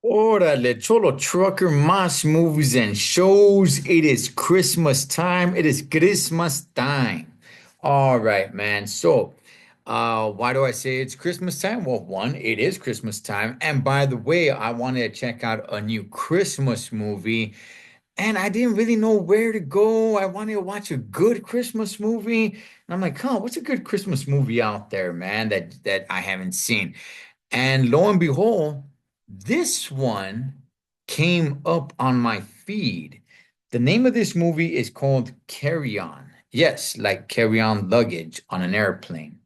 Órale, Cholo Trucker, más movies and shows. It is Christmas time. It is Christmas time. All right, man. Why do I say it's Christmas time? Well, one, it is Christmas time. And by the way, I wanted to check out a new Christmas movie, and I didn't really know where to go. I wanted to watch a good Christmas movie. And I'm like, huh, what's a good Christmas movie out there, man, that I haven't seen? And lo and behold, this one came up on my feed. The name of this movie is called Carry On. Yes, like carry on luggage on an airplane.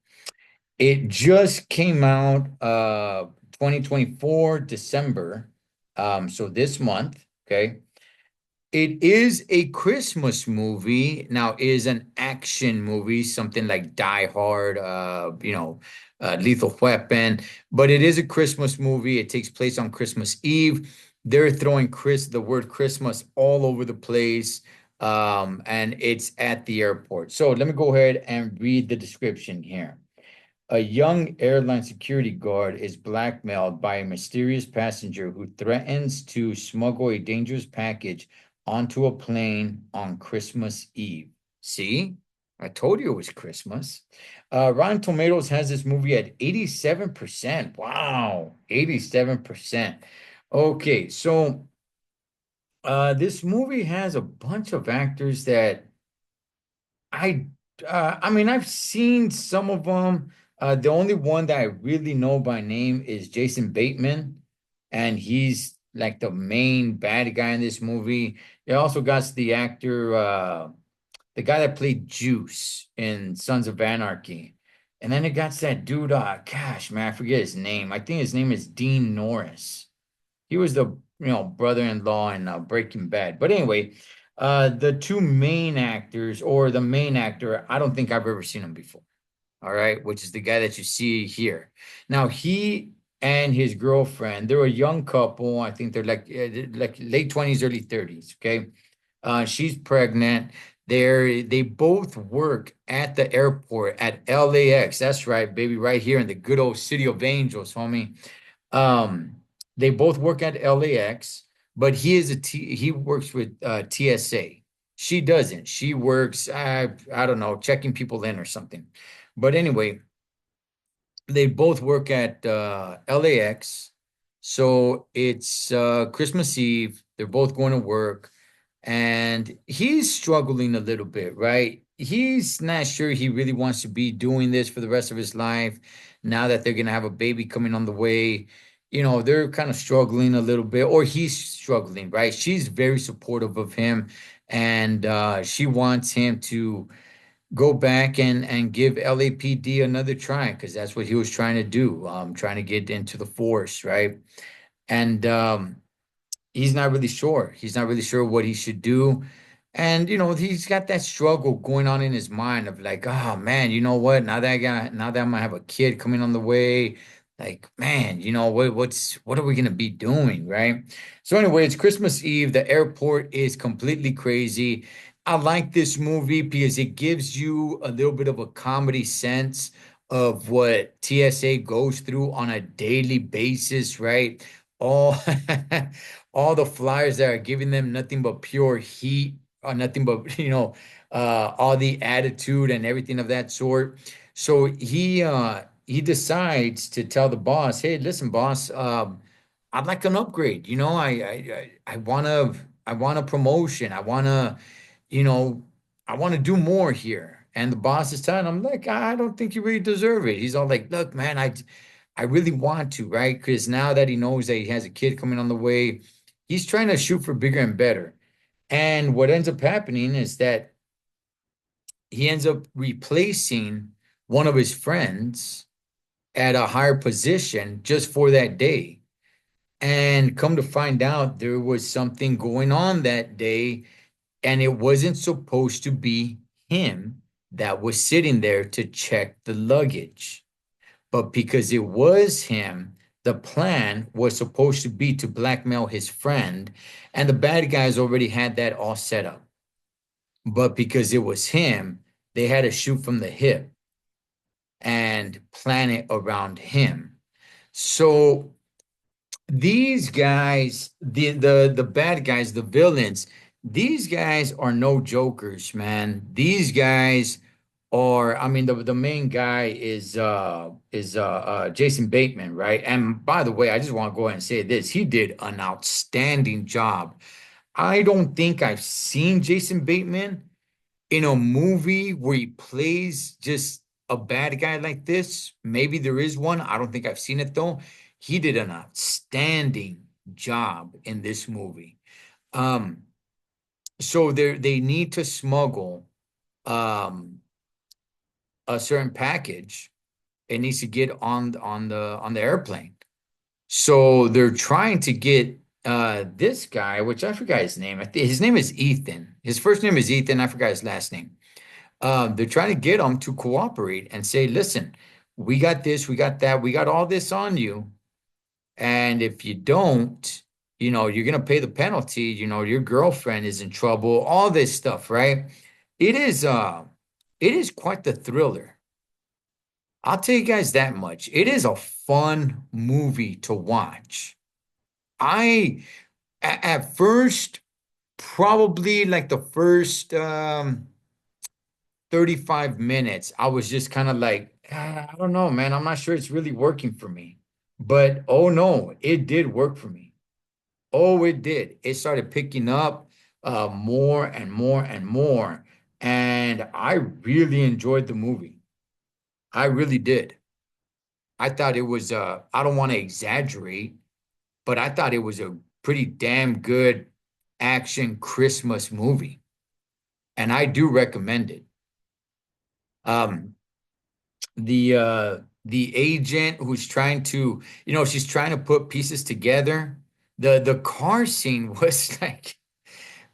It just came out 2024 December. So this month, okay? It is a Christmas movie. Now, it is an action movie, something like Die Hard, Lethal Weapon, but it is a Christmas movie. It takes place on Christmas Eve. They're throwing the word Christmas all over the place, and it's at the airport. So let me go ahead and read the description here. A young airline security guard is blackmailed by a mysterious passenger who threatens to smuggle a dangerous package onto a plane on Christmas Eve. See? I told you it was Christmas. Rotten Tomatoes has this movie at 87%. Wow, 87%. Okay, this movie has a bunch of actors that I I mean, I've seen some of them. The only one that I really know by name is Jason Bateman, and he's like the main bad guy in this movie. It also got the actor, the guy that played Juice in Sons of Anarchy, and then it got that dude. Gosh, man, I forget his name. I think his name is Dean Norris. He was the brother-in-law in Breaking Bad. But anyway, the two main actors, or the main actor, I don't think I've ever seen him before. All right, which is the guy that you see here. Now he and his girlfriend, they're a young couple. I think they're like late 20s, early 30s. Okay, she's pregnant. They both work at the airport at LAX. That's right, baby, right here in the good old city of Angels, homie. Um, they both work at LAX, but he works with TSA. She doesn't. She works, I don't know, checking people in or something. But anyway, they both work at LAX. So it's Christmas Eve. They're both going to work, and he's struggling a little bit, right? He's not sure he really wants to be doing this for the rest of his life. Now that they're going to have a baby coming on the way, they're kind of struggling a little bit, or he's struggling, right? She's very supportive of him, and she wants him to go back and give LAPD another try because that's what he was trying to do, trying to get into the force, right? And he's not really sure. He's not really sure what he should do. And he's got that struggle going on in his mind of like, oh man, you know what? Now that I'm gonna have a kid coming on the way, like, man, what are we gonna be doing, right? So anyway, it's Christmas Eve. The airport is completely crazy. I like this movie because it gives you a little bit of a comedy sense of what TSA goes through on a daily basis, right? All all the flyers that are giving them nothing but pure heat, or nothing but all the attitude and everything of that sort. So he decides to tell the boss, hey, listen, boss, I'd like an upgrade. I want a promotion. You know I want to do more here. And the boss is telling him, like, I don't think you really deserve it. He's all like, look, man, I really want to, right? Because now that he knows that he has a kid coming on the way, he's trying to shoot for bigger and better. And what ends up happening is that he ends up replacing one of his friends at a higher position just for that day. And come to find out, there was something going on that day, and it wasn't supposed to be him that was sitting there to check the luggage. But because it was him, the plan was supposed to be to blackmail his friend, and the bad guys already had that all set up. But because it was him, they had to shoot from the hip and plan it around him. So these guys, the bad guys, the villains, these guys are no jokers, man. These guys are, I mean, the main guy is Jason Bateman, right? And by the way, I just want to go ahead and say this. He did an outstanding job. I don't think I've seen Jason Bateman in a movie where he plays just a bad guy like this. Maybe there is one. I don't think I've seen it though. He did an outstanding job in this movie. Um, so they need to smuggle um a certain package. It needs to get on the airplane. So they're trying to get this guy, which I forgot his name. I think his name is Ethan. His first name is Ethan. I forgot his last name. They're trying to get him to cooperate and say, listen, we got this, we got that, we got all this on you. And if you don't, you're going to pay the penalty. Your girlfriend is in trouble, all this stuff, right? It is, uh, it is quite the thriller. I'll tell you guys that much. It is a fun movie to watch. I, at first, probably like the first, 35 minutes, I was just kind of like, I don't know, man. I'm not sure it's really working for me. But oh no, it did work for me. Oh, it did. It started picking up more and more and more. And I really enjoyed the movie. I really did. I thought it was, I don't want to exaggerate, but I thought it was a pretty damn good action Christmas movie. And I do recommend it. Um, the agent who's trying to, she's trying to put pieces together. The car scene was like,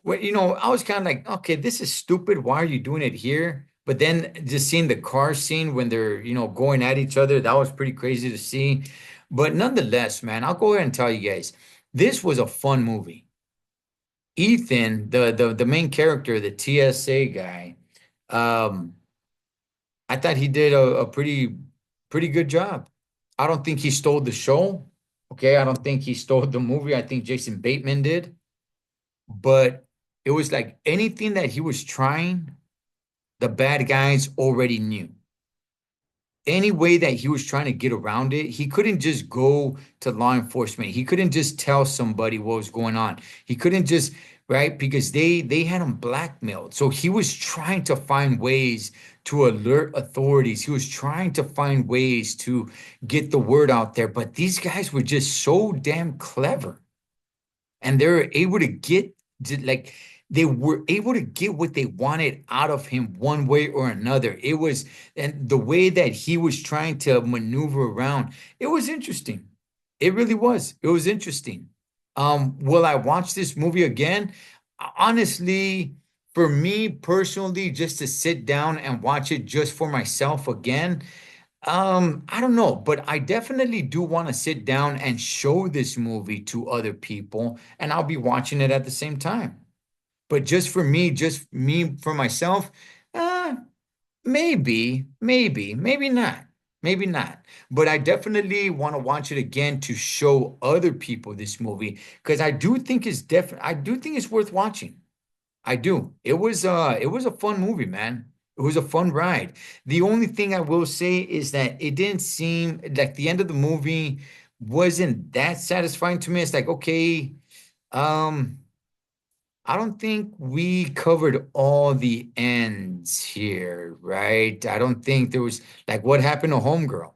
well, I was kind of like, okay, this is stupid. Why are you doing it here? But then just seeing the car scene when they're, going at each other, that was pretty crazy to see. But nonetheless, man, I'll go ahead and tell you guys, this was a fun movie. Ethan, the main character, the TSA guy, um, I thought he did a pretty good job. I don't think he stole the show. Okay, I don't think he stole the movie. I think Jason Bateman did. But it was like anything that he was trying, the bad guys already knew. Any way that he was trying to get around it, he couldn't just go to law enforcement. He couldn't just tell somebody what was going on. He couldn't just, right? Because they had him blackmailed. So he was trying to find ways to alert authorities. He was trying to find ways to get the word out there. But these guys were just so damn clever and they're able to get like they were able to get what they wanted out of him one way or another. It was and the way that he was trying to maneuver around, it was interesting. It really was. It was interesting. Will I watch this movie again? Honestly, for me personally, just to sit down and watch it just for myself again, I don't know, but I definitely do want to sit down and show this movie to other people, and I'll be watching it at the same time. But just me for myself, uh, maybe not, maybe not. But I definitely want to watch it again to show other people this movie because I do think it's worth watching. I do. It was a fun movie, man. It was a fun ride. The only thing I will say is that it didn't seem like the end of the movie wasn't that satisfying to me. It's like, okay, um, I don't think we covered all the ends here, right? I don't think there was like what happened to Homegirl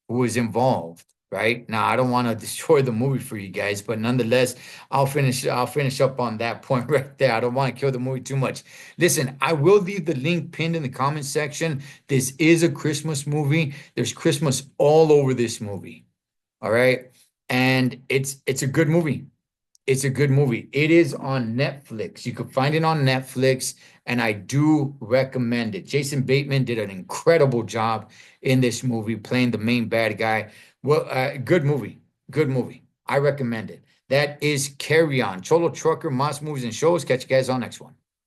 who was involved, right? Now, I don't want to destroy the movie for you guys, but nonetheless, I'll finish up on that point right there. I don't want to kill the movie too much. Listen, I will leave the link pinned in the comment section. This is a Christmas movie. There's Christmas all over this movie. All right. And it's a good movie. It's a good movie. It is on Netflix. You can find it on Netflix, and I do recommend it. Jason Bateman did an incredible job in this movie, playing the main bad guy. Well, good movie. Good movie. I recommend it. That is Carry On. Cholo Trucker, Moss Movies and Shows. Catch you guys on next one.